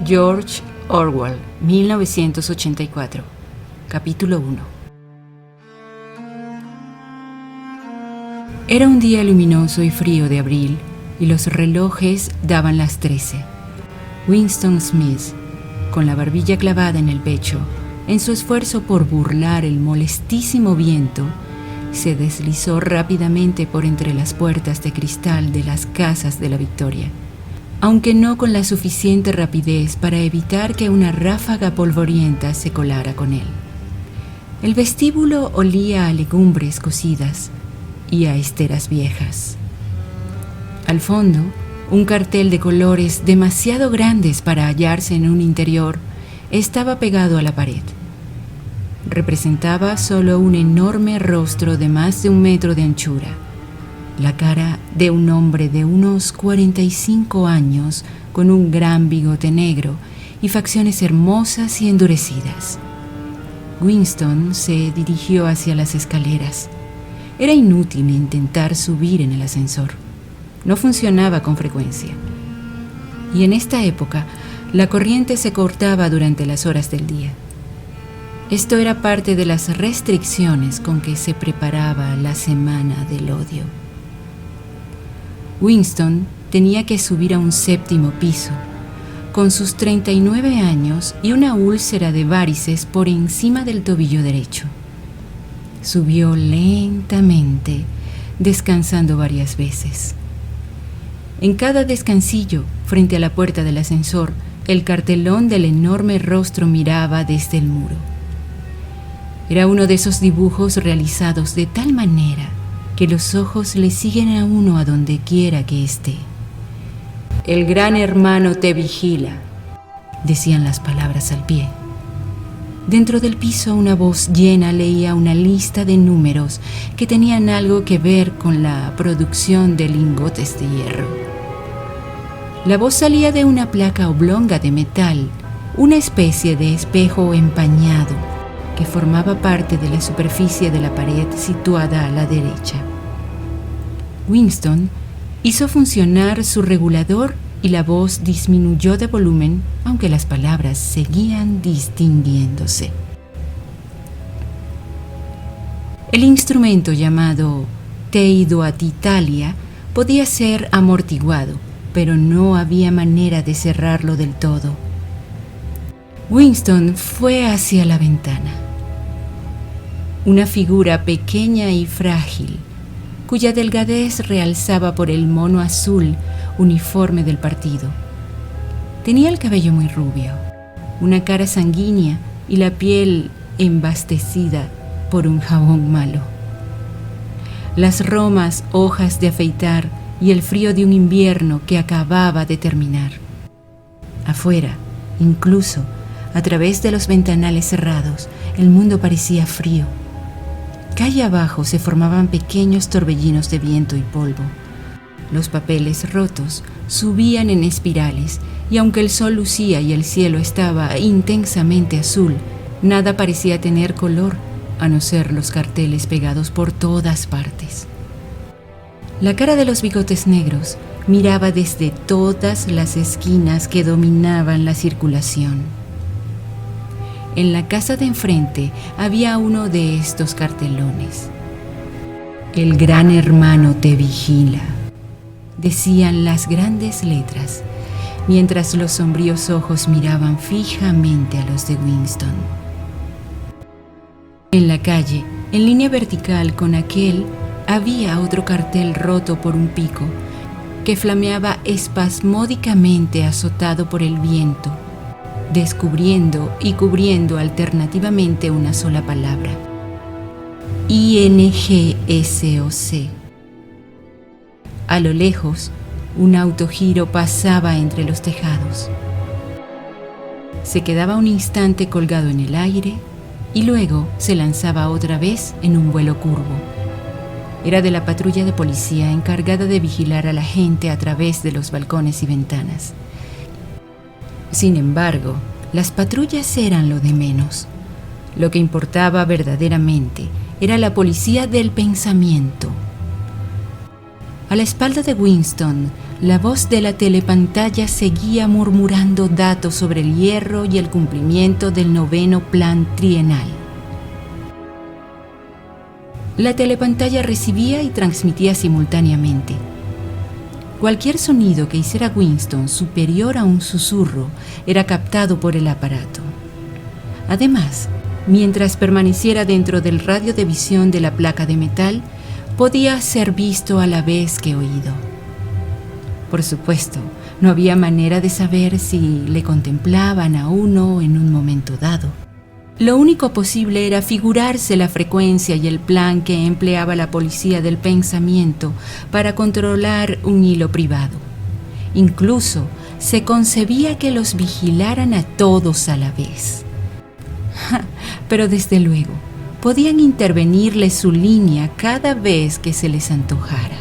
George Orwell, 1984, capítulo 1. Era un día luminoso y frío de abril y los relojes daban las 13. Winston Smith, con la barbilla clavada en el pecho, en su esfuerzo por burlar el molestísimo viento, se deslizó rápidamente por entre las puertas de cristal de las casas de la Victoria, aunque no con la suficiente rapidez para evitar que una ráfaga polvorienta se colara con él. El vestíbulo olía a legumbres cocidas y a esteras viejas. Al fondo, un cartel de colores demasiado grandes para hallarse en un interior estaba pegado a la pared. Representaba solo un enorme rostro de más de 1 metro de anchura, la cara de un hombre de unos 45 años con un gran bigote negro y facciones hermosas y endurecidas. Winston se dirigió hacia las escaleras. Era inútil intentar subir en el ascensor. No funcionaba con frecuencia. Y en esta época, la corriente se cortaba durante las horas del día. Esto era parte de las restricciones con que se preparaba la Semana del Odio. Winston tenía que subir a un 7º piso, con sus 39 años y una úlcera de varices por encima del tobillo derecho. Subió lentamente, descansando varias veces. En cada descansillo, frente a la puerta del ascensor, el cartelón del enorme rostro miraba desde el muro. Era uno de esos dibujos realizados de tal manera que los ojos le siguen a uno a donde quiera que esté. El gran hermano te vigila, decían las palabras al pie. Dentro del piso una voz llena leía una lista de números que tenían algo que ver con la producción de lingotes de hierro. La voz salía de una placa oblonga de metal, una especie de espejo empañado que formaba parte de la superficie de la pared situada a la derecha. Winston hizo funcionar su regulador y la voz disminuyó de volumen, aunque las palabras seguían distinguiéndose. El instrumento llamado Teidoatitalia podía ser amortiguado, pero no había manera de cerrarlo del todo. Winston fue hacia la ventana. Una figura pequeña y frágil, cuya delgadez realzaba por el mono azul uniforme del partido. Tenía el cabello muy rubio, una cara sanguínea y la piel embastecida por un jabón malo. Las romas, hojas de afeitar y el frío de un invierno que acababa de terminar. Afuera, incluso a través de los ventanales cerrados, el mundo parecía frío. Calle abajo se formaban pequeños torbellinos de viento y polvo. Los papeles rotos subían en espirales y aunque el sol lucía y el cielo estaba intensamente azul, nada parecía tener color, a no ser los carteles pegados por todas partes. La cara de los bigotes negros miraba desde todas las esquinas que dominaban la circulación. En la casa de enfrente había uno de estos cartelones. El gran hermano te vigila, decían las grandes letras, mientras los sombríos ojos miraban fijamente a los de Winston. En la calle, en línea vertical con aquel, había otro cartel roto por un pico, que flameaba espasmódicamente azotado por el viento, descubriendo y cubriendo alternativamente una sola palabra: INGSOC. A lo lejos, un autogiro pasaba entre los tejados. Se quedaba un instante colgado en el aire y luego se lanzaba otra vez en un vuelo curvo. Era de la patrulla de policía encargada de vigilar a la gente a través de los balcones y ventanas. Sin embargo, las patrullas eran lo de menos. Lo que importaba verdaderamente era la policía del pensamiento. A la espalda de Winston, la voz de la telepantalla seguía murmurando datos sobre el hierro y el cumplimiento del 9º plan trienal. La telepantalla recibía y transmitía simultáneamente. Cualquier sonido que hiciera Winston superior a un susurro era captado por el aparato. Además, mientras permaneciera dentro del radio de visión de la placa de metal, podía ser visto a la vez que oído. Por supuesto, no había manera de saber si le contemplaban a uno en un momento dado. Lo único posible era figurarse la frecuencia y el plan que empleaba la policía del pensamiento para controlar un hilo privado. Incluso se concebía que los vigilaran a todos a la vez. Pero desde luego, podían intervenirle su línea cada vez que se les antojara.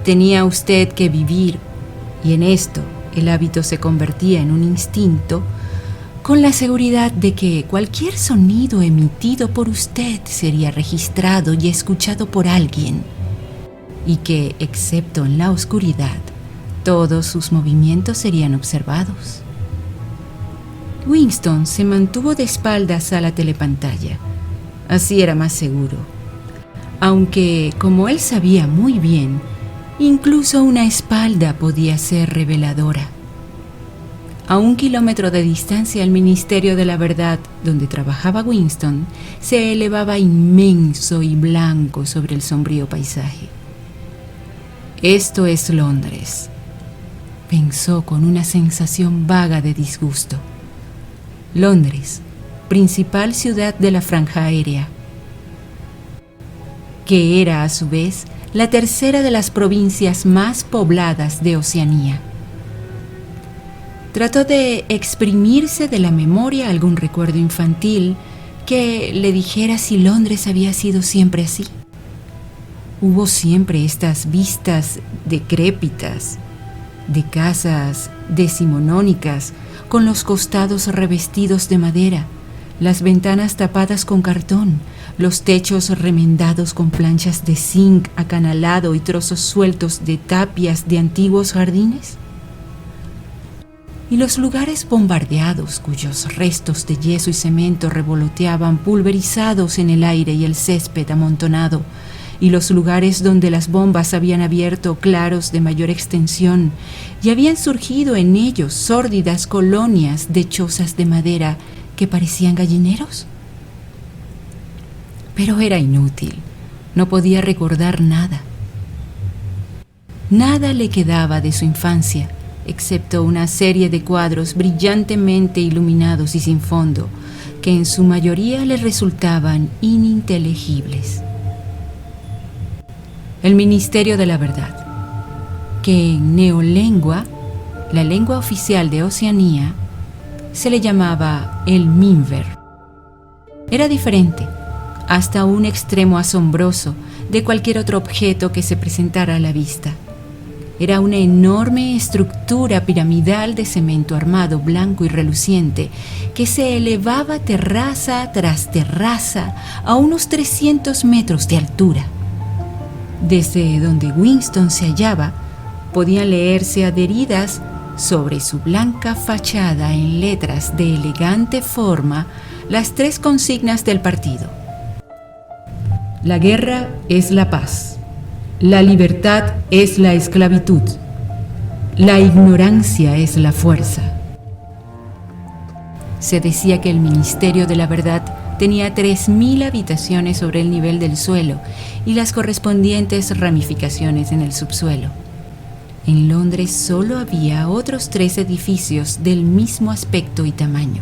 Tenía usted que vivir, y en esto el hábito se convertía en un instinto, con la seguridad de que cualquier sonido emitido por usted sería registrado y escuchado por alguien, y que, excepto en la oscuridad, todos sus movimientos serían observados. Winston se mantuvo de espaldas a la telepantalla. Así era más seguro. Aunque, como él sabía muy bien, incluso una espalda podía ser reveladora. A 1 kilómetro de distancia, el Ministerio de la Verdad, donde trabajaba Winston, se elevaba inmenso y blanco sobre el sombrío paisaje. Esto es Londres, pensó con una sensación vaga de disgusto. Londres, principal ciudad de la franja aérea, que era a su vez la tercera de las provincias más pobladas de Oceanía. Trató de exprimirse de la memoria algún recuerdo infantil que le dijera si Londres había sido siempre así. Hubo siempre estas vistas decrépitas de casas decimonónicas con los costados revestidos de madera, las ventanas tapadas con cartón, los techos remendados con planchas de zinc acanalado y trozos sueltos de tapias de antiguos jardines. Y los lugares bombardeados cuyos restos de yeso y cemento revoloteaban pulverizados en el aire y el césped amontonado, y los lugares donde las bombas habían abierto claros de mayor extensión y habían surgido en ellos sórdidas colonias de chozas de madera que parecían gallineros. Pero era inútil, no podía recordar nada. Nada le quedaba de su infancia, excepto una serie de cuadros brillantemente iluminados y sin fondo, que en su mayoría le resultaban ininteligibles. El Ministerio de la Verdad, que en neolengua, la lengua oficial de Oceanía, se le llamaba el Minver. Era diferente, hasta un extremo asombroso, de cualquier otro objeto que se presentara a la vista. Era una enorme estructura piramidal de cemento armado, blanco y reluciente, que se elevaba terraza tras terraza a unos 300 metros de altura. Desde donde Winston se hallaba, podían leerse adheridas sobre su blanca fachada en letras de elegante forma las 3 consignas del partido. La guerra es la paz. La libertad es la esclavitud. La ignorancia es la fuerza. Se decía que el Ministerio de la Verdad tenía 3.000 habitaciones sobre el nivel del suelo y las correspondientes ramificaciones en el subsuelo. En Londres solo había otros 3 edificios del mismo aspecto y tamaño.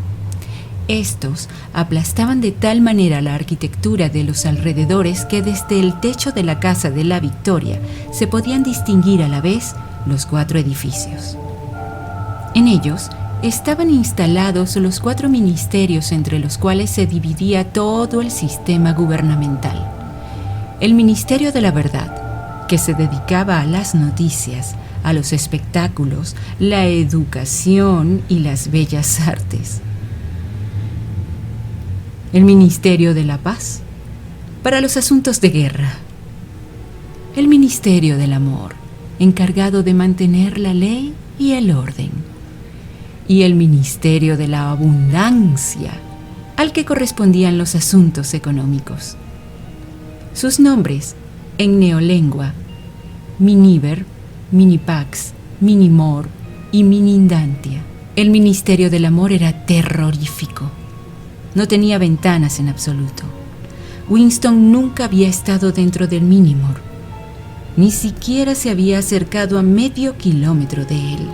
Estos aplastaban de tal manera la arquitectura de los alrededores que desde el techo de la Casa de la Victoria se podían distinguir a la vez los 4 edificios. En ellos estaban instalados los 4 ministerios entre los cuales se dividía todo el sistema gubernamental. El Ministerio de la Verdad, que se dedicaba a las noticias, a los espectáculos, la educación y las bellas artes. El Ministerio de la Paz, para los asuntos de guerra. el Ministerio del Amor, encargado de mantener la ley y el orden, y el Ministerio de la Abundancia, al que correspondían los asuntos económicos. Sus nombres, en neolengua, Miniver, Minipax, Minimor y Minindantia. El Ministerio del Amor era terrorífico. No tenía ventanas en absoluto. Winston nunca había estado dentro del Minimor. Ni siquiera se había acercado a medio kilómetro de él.